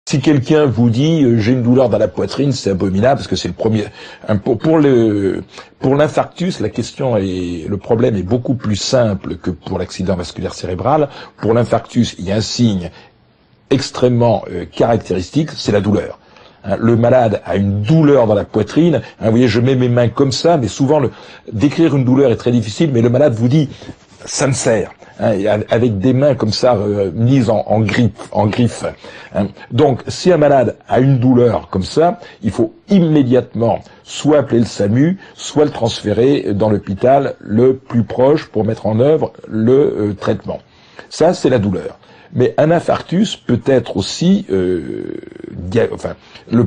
Si quelqu'un vous dit j'ai une douleur dans la poitrine, c'est abominable parce que c'est le premier. Pour l'infarctus, la question le problème est beaucoup plus simple que pour l'accident vasculaire cérébral. Pour l'infarctus, il y a un signe extrêmement caractéristique, c'est la douleur. Le malade a une douleur dans la poitrine. Vous voyez, je mets mes mains comme ça, mais souvent décrire une douleur est très difficile. Mais le malade vous dit ça me serre. Avec des mains comme ça mises en griffe. Donc, si un malade a une douleur comme ça, il faut immédiatement soit appeler le SAMU, soit le transférer dans l'hôpital le plus proche pour mettre en œuvre le traitement. Ça, c'est la douleur. Mais un infarctus peut être aussi, le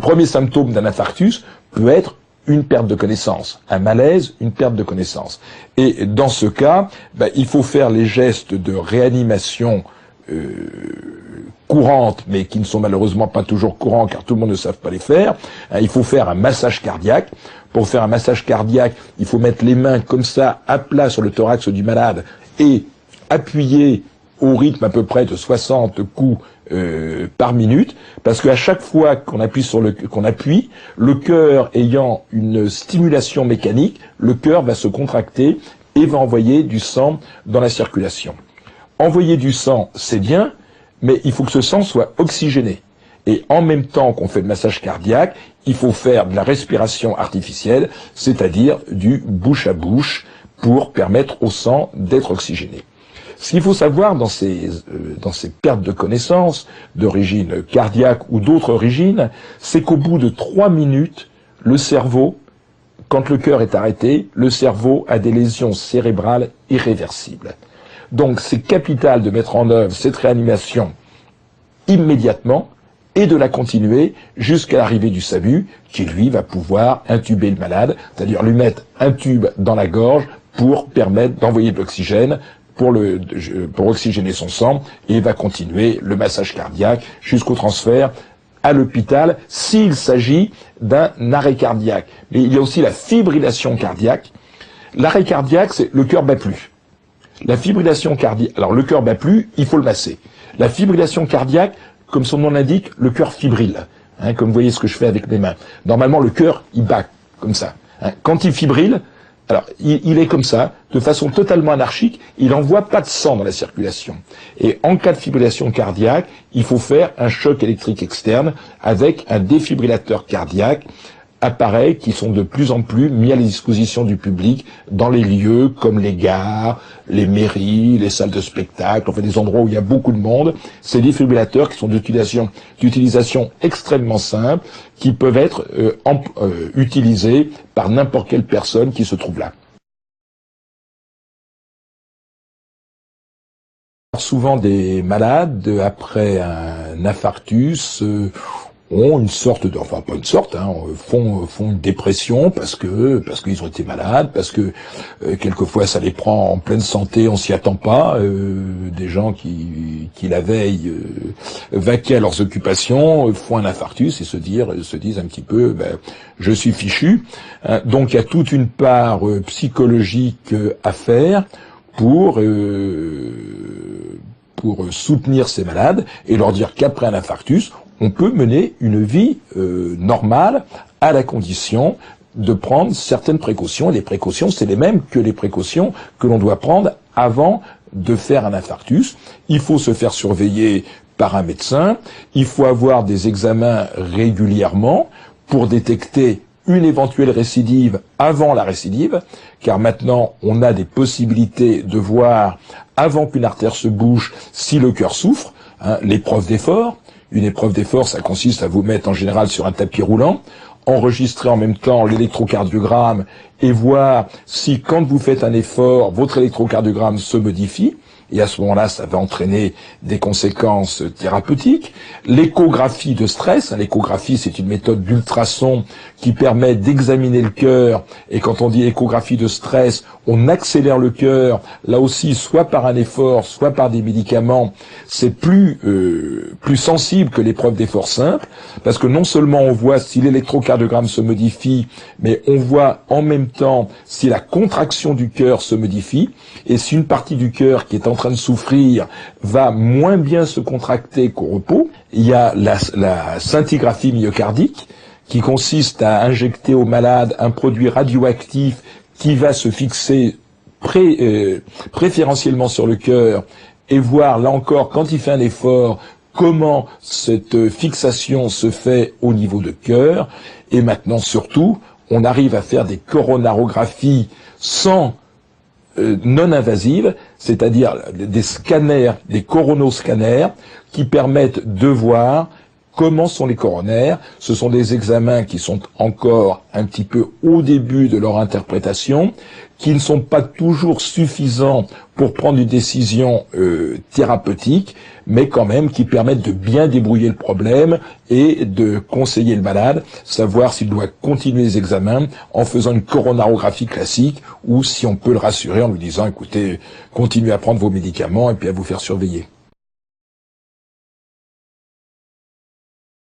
premier symptôme d'un infarctus peut être une perte de connaissance, un malaise, une perte de connaissance. Et dans ce cas, il faut faire les gestes de réanimation courantes, mais qui ne sont malheureusement pas toujours courants, car tout le monde ne sait pas les faire. Il faut faire un massage cardiaque. Pour faire un massage cardiaque, il faut mettre les mains comme ça, à plat sur le thorax du malade, et appuyer au rythme à peu près de 60 coups par minute, parce qu'à chaque fois qu'on appuie le cœur ayant une stimulation mécanique, le cœur va se contracter et va envoyer du sang dans la circulation. Envoyer du sang, c'est bien, mais il faut que ce sang soit oxygéné. Et en même temps qu'on fait le massage cardiaque, il faut faire de la respiration artificielle, c'est-à-dire du bouche à bouche, pour permettre au sang d'être oxygéné. Ce qu'il faut savoir dans ces pertes de connaissance d'origine cardiaque ou d'autres origines, c'est qu'au bout de 3 minutes, le cerveau, quand le cœur est arrêté, le cerveau a des lésions cérébrales irréversibles. Donc c'est capital de mettre en œuvre cette réanimation immédiatement et de la continuer jusqu'à l'arrivée du SAMU qui lui va pouvoir intuber le malade, c'est-à-dire lui mettre un tube dans la gorge pour permettre d'envoyer de l'oxygène pour oxygéner son sang, et va continuer le massage cardiaque jusqu'au transfert à l'hôpital s'il s'agit d'un arrêt cardiaque. Mais il y a aussi la fibrillation cardiaque. L'arrêt cardiaque, c'est le cœur bat plus. La fibrillation cardiaque, alors le cœur bat plus, il faut le masser. La fibrillation cardiaque, comme son nom l'indique, le cœur fibrille. Comme vous voyez ce que je fais avec mes mains. Normalement, le cœur, il bat comme ça. Quand il fibrille, alors, il est comme ça, de façon totalement anarchique, il n'envoie pas de sang dans la circulation. Et en cas de fibrillation cardiaque, il faut faire un choc électrique externe avec un défibrillateur cardiaque, appareils qui sont de plus en plus mis à la disposition du public dans les lieux comme les gares, les mairies, les salles de spectacle, enfin des endroits où il y a beaucoup de monde. Ces défibrillateurs qui sont d'utilisation extrêmement simple, qui peuvent être utilisés par n'importe quelle personne qui se trouve là. Souvent des malades, après un infarctus, ont une sorte de, enfin pas une sorte, font une dépression parce qu'ils ont été malades, parce que quelquefois ça les prend en pleine santé, on s'y attend pas. Des gens qui la veille vaquaient à leurs occupations font un infarctus et se disent un petit peu je suis fichu. Donc il y a toute une part psychologique à faire pour soutenir ces malades et leur dire qu'après un infarctus, on peut mener une vie normale à la condition de prendre certaines précautions. Et les précautions, c'est les mêmes que les précautions que l'on doit prendre avant de faire un infarctus. Il faut se faire surveiller par un médecin. Il faut avoir des examens régulièrement pour détecter une éventuelle récidive avant la récidive, car maintenant on a des possibilités de voir avant qu'une artère se bouche si le cœur souffre. L'épreuve d'effort. Une épreuve d'effort, ça consiste à vous mettre en général sur un tapis roulant, enregistrer en même temps l'électrocardiogramme et voir si quand vous faites un effort, votre électrocardiogramme se modifie. Et à ce moment-là, ça va entraîner des conséquences thérapeutiques. L'échographie de stress, l'échographie, c'est une méthode d'ultrason qui permet d'examiner le cœur. Et quand on dit échographie de stress, on accélère le cœur, là aussi, soit par un effort, soit par des médicaments. C'est plus sensible que l'épreuve d'effort simple, parce que non seulement on voit si l'électrocardiogramme se modifie, mais on voit en même temps si la contraction du cœur se modifie, et si une partie du cœur qui est en train de souffrir va moins bien se contracter qu'au repos, Il y a la scintigraphie myocardique, qui consiste à injecter au malade un produit radioactif qui va se fixer préférentiellement sur le cœur et voir, là encore, quand il fait un effort, comment cette fixation se fait au niveau de cœur. Et maintenant, surtout, on arrive à faire des coronarographies non invasives, c'est-à-dire des scanners, des coronoscanners, qui permettent de voir comment sont les coronaires. Ce sont des examens qui sont encore un petit peu au début de leur interprétation, qui ne sont pas toujours suffisants pour prendre une décision thérapeutique, mais quand même qui permettent de bien débrouiller le problème et de conseiller le malade, savoir s'il doit continuer les examens en faisant une coronarographie classique ou si on peut le rassurer en lui disant, écoutez, continuez à prendre vos médicaments et puis à vous faire surveiller.